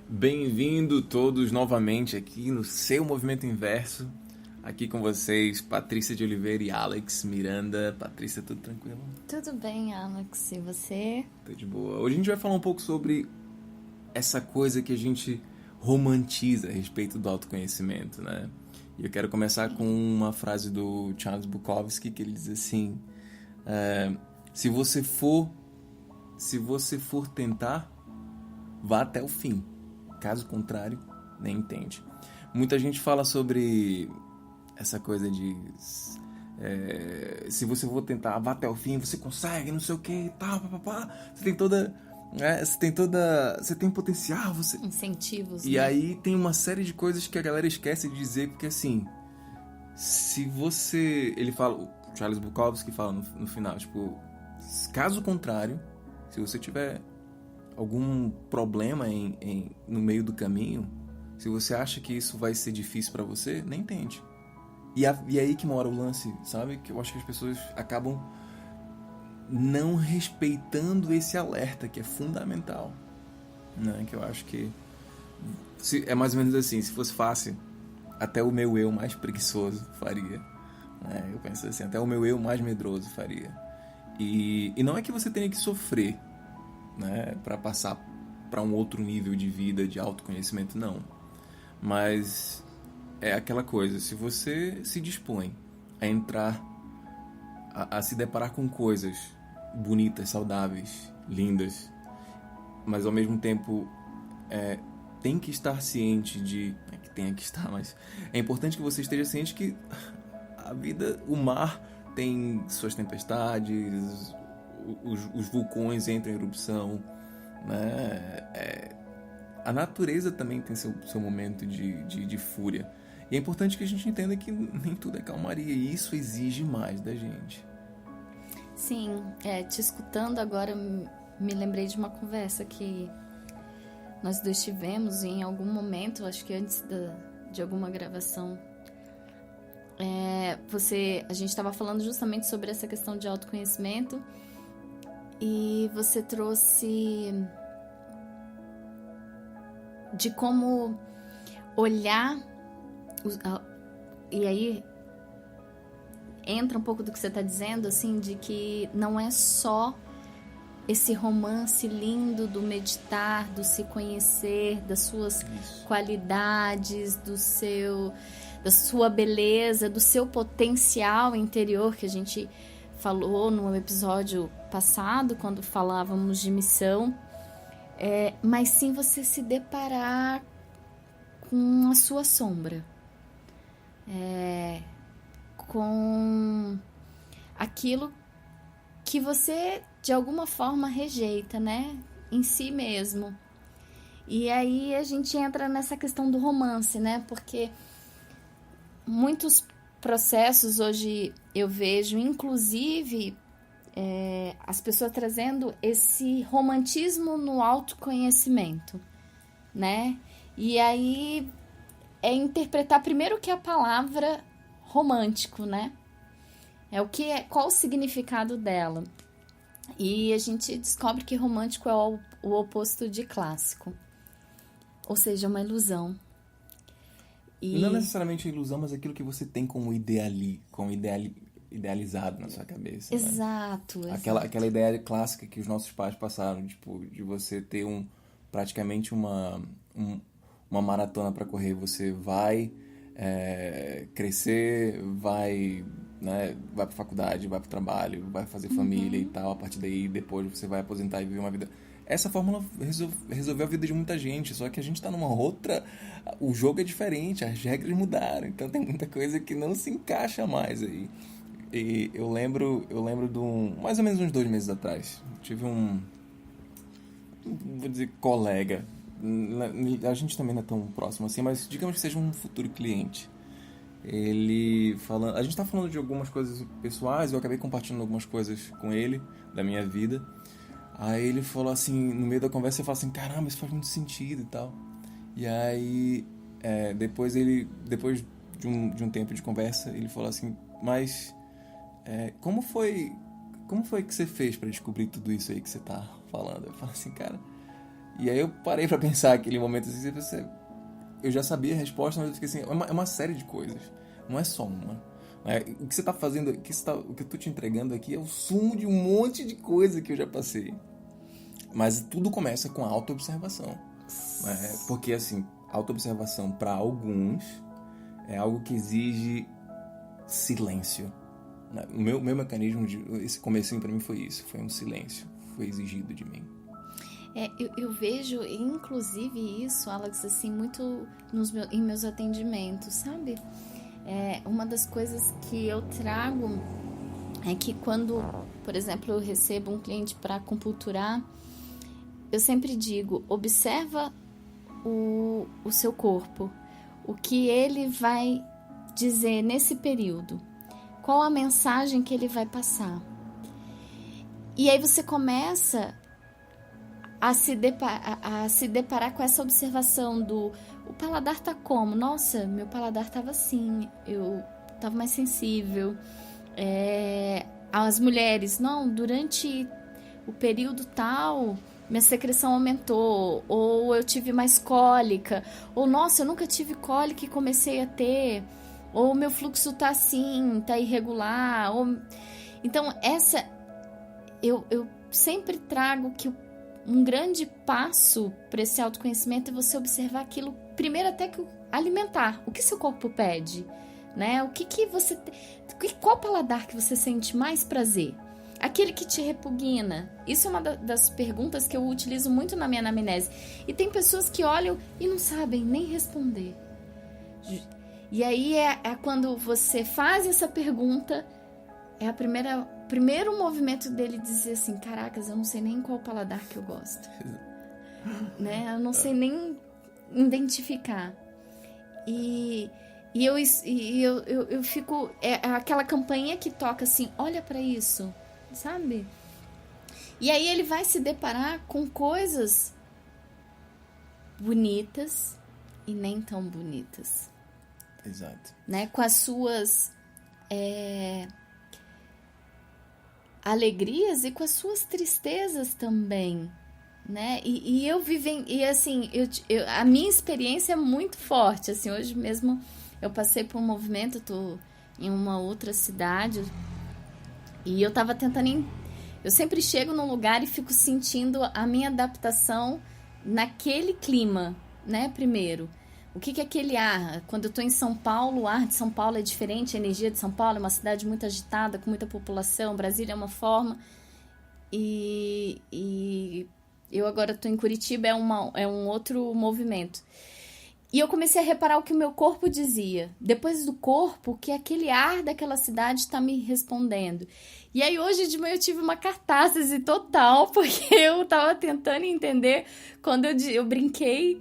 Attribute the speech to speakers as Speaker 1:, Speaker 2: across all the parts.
Speaker 1: Bem-vindo todos novamente aqui no seu Movimento Inverso. Aqui com vocês, Patrícia de Oliveira e Alex Miranda. Patrícia, tudo tranquilo?
Speaker 2: Tudo bem, Alex, e você?
Speaker 1: Tô de boa. Hoje a gente vai falar um pouco sobre essa coisa que a gente romantiza a respeito do autoconhecimento, né? E eu quero começar com uma frase do Charles Bukowski, que ele diz assim: se você for tentar, vá até o fim. Caso contrário, nem tente. Muita gente fala sobre essa coisa de se você for tentar, vá até o fim, você consegue, não sei o que e tal, papapá. Você tem toda, você tem potencial, você...
Speaker 2: Incentivos,
Speaker 1: E
Speaker 2: né?
Speaker 1: aí tem uma série de coisas que a galera esquece de dizer, porque assim, se você... Ele fala, o Charles Bukowski fala no final, tipo, caso contrário, se você tiver algum problema no meio do caminho, se você acha que isso vai ser difícil pra você, nem tente. E é aí que mora o lance, sabe? Que eu acho que as pessoas acabam não respeitando esse alerta, que é fundamental, né? Que eu acho que é mais ou menos assim, se fosse fácil, até o meu eu mais preguiçoso faria, né? Eu penso assim, até o meu eu mais medroso faria. E não é que você tenha que sofrer, né, para passar para um outro nível de vida, de autoconhecimento, não. Mas é aquela coisa, se você se dispõe a entrar, a se deparar com coisas bonitas, saudáveis, lindas, mas ao mesmo tempo tem que estar ciente de... Não é que tenha que estar, mas é importante que você esteja ciente que a vida, o mar tem suas tempestades, os vulcões entram em erupção, né? A natureza também tem seu momento de fúria. E é importante que a gente entenda que nem tudo é calmaria, e isso exige mais da gente.
Speaker 2: Sim, te escutando agora, me lembrei de uma conversa que nós dois tivemos em algum momento, acho que antes de alguma gravação. A gente estava falando justamente sobre essa questão de autoconhecimento e você trouxe de como olhar, e aí entra um pouco do que você está dizendo, assim, de que não é só esse romance lindo do meditar, do se conhecer, das suas qualidades, da sua beleza, do seu potencial interior, que a gente falou no episódio passado, quando falávamos de missão, mas sim você se deparar com a sua sombra, com aquilo que você de alguma forma rejeita, né, em si mesmo. E aí a gente entra nessa questão do romance, né, porque muitos processos hoje eu vejo, inclusive as pessoas trazendo esse romantismo no autoconhecimento, né? E aí é interpretar primeiro o que é a palavra romântico, né? Qual o significado dela? E a gente descobre que romântico é o oposto de clássico, ou seja, uma ilusão.
Speaker 1: E não necessariamente a ilusão, mas aquilo que você tem como idealizado na sua cabeça.
Speaker 2: Exato,
Speaker 1: né?
Speaker 2: exato.
Speaker 1: Aquela ideia clássica que os nossos pais passaram, tipo, de você ter praticamente uma maratona para correr. Você vai crescer, vai, né, vai pra faculdade, vai pro trabalho, vai fazer família e tal. A partir daí, depois você vai aposentar e viver uma vida... Essa fórmula resolveu a vida de muita gente, só que a gente tá numa outra... O jogo é diferente, as regras mudaram, então tem muita coisa que não se encaixa mais aí. E eu lembro de mais ou menos uns 2 meses atrás, tive vou dizer, colega. A gente também não é tão próximo assim, mas digamos que seja um futuro cliente. Ele falando... A gente tá falando de algumas coisas pessoais, eu acabei compartilhando algumas coisas com ele, da minha vida. Aí ele falou assim, no meio da conversa, ele falou assim, caramba, isso faz muito sentido e tal. E aí, depois de um tempo de conversa, ele falou assim, mas como foi que você fez pra descobrir tudo isso aí que você tá falando? Eu falei assim, cara, E aí eu parei pra pensar aquele momento assim, eu já sabia a resposta, mas eu fiquei assim, é uma série de coisas, não é só uma. O que você tá fazendo, o que eu tô te entregando aqui é o sumo de um monte de coisa que eu já passei. Mas tudo começa com a autoobservação. Porque, assim, autoobservação para alguns é algo que exige silêncio. O meu mecanismo, esse comecinho para mim foi isso, foi um silêncio, foi exigido de mim.
Speaker 2: Eu vejo, inclusive, isso, Alex, assim, muito em meus atendimentos, sabe? Uma das coisas que eu trago é que quando, por exemplo, eu recebo um cliente para acupunturar, eu sempre digo, observa o seu corpo, o que ele vai dizer nesse período, qual a mensagem que ele vai passar. E aí você começa a se deparar com essa observação o paladar tá como? Nossa, meu paladar tava assim, eu tava mais sensível. As mulheres, não, durante o período tal, minha secreção aumentou, ou eu tive mais cólica, ou nossa, eu nunca tive cólica e comecei a ter, ou meu fluxo tá assim, tá irregular. Então, eu sempre trago que um grande passo para esse autoconhecimento é você observar aquilo, primeiro até que alimentar, o que seu corpo pede, né? Qual paladar que você sente mais prazer? Aquele que te repugna. Isso é uma das perguntas que eu utilizo muito na minha anamnese. E tem pessoas que olham e não sabem nem responder. E aí quando você faz essa pergunta, o primeiro movimento dele dizer assim, caracas, eu não sei nem qual paladar que eu gosto. Né? Eu não sei nem identificar. E eu fico... É aquela campainha que toca assim, olha pra isso, sabe? E aí ele vai se deparar com coisas bonitas e nem tão bonitas.
Speaker 1: Exato.
Speaker 2: Né? Com as suas alegrias e com as suas tristezas também, né? E eu assim, a minha experiência é muito forte, assim, hoje mesmo eu passei por um movimento, tô em uma outra cidade e eu tava tentando, eu sempre chego num lugar e fico sentindo a minha adaptação naquele clima, né, primeiro. O que é aquele ar? Quando eu tô em São Paulo, o ar de São Paulo é diferente, a energia de São Paulo é uma cidade muito agitada, com muita população, Brasília é uma forma, e eu agora tô em Curitiba, é um outro movimento. E eu comecei a reparar o que o meu corpo dizia. Depois do corpo, que aquele ar daquela cidade está me respondendo. E aí hoje de manhã eu tive uma catarse total, porque eu tava tentando entender, quando eu brinquei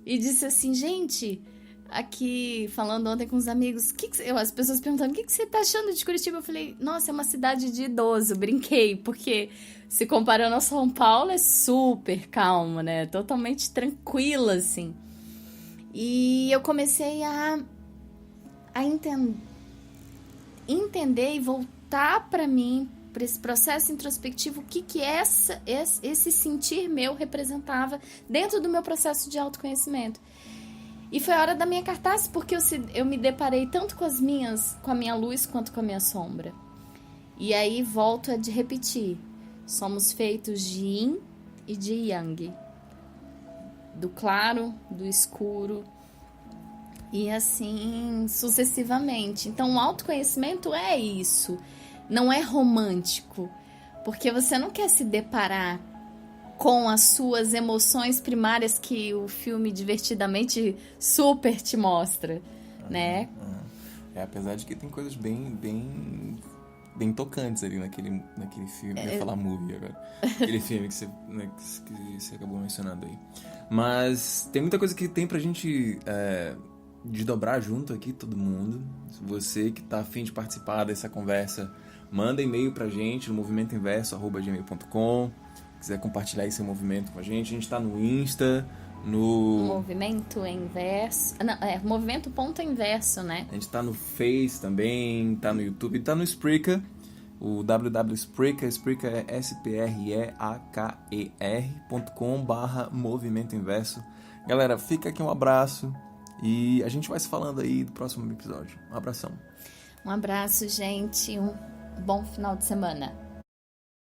Speaker 2: e disse assim, gente, aqui falando ontem com os amigos, as pessoas perguntando, o que você tá achando de Curitiba? Eu falei, nossa, é uma cidade de idoso, brinquei, porque se comparando a São Paulo é super calma, né? Totalmente tranquila, assim. E eu comecei a entender e voltar para mim, para esse processo introspectivo, o que esse sentir meu representava dentro do meu processo de autoconhecimento. E foi a hora da minha cartaz, porque eu me deparei tanto com a minha luz quanto com a minha sombra. E aí volto a repetir, somos feitos de yin e de yang. Do claro, do escuro, e assim sucessivamente. Então o autoconhecimento é isso, não é romântico, porque você não quer se deparar com as suas emoções primárias que o filme divertidamente super te mostra, né?
Speaker 1: Apesar de que tem coisas bem tocantes ali naquele filme. Eu ia falar movie agora. Aquele filme que você acabou mencionando aí. Mas tem muita coisa que tem pra gente desdobrar junto aqui, todo mundo. Se você que tá afim de participar dessa conversa, manda e-mail pra gente no movimentoinverso@gmail.com. Quiser compartilhar esse movimento com a gente tá no Insta, no...
Speaker 2: Movimento Inverso... Não, Movimento.inverso, né?
Speaker 1: A gente tá no Face também, tá no YouTube, tá no Spreaker. o www.spreaker, Spreaker é spreaker.com/movimento inverso. Galera, fica aqui um abraço e a gente vai se falando aí do próximo episódio. Um abração.
Speaker 2: Um abraço, gente. Um bom final de semana.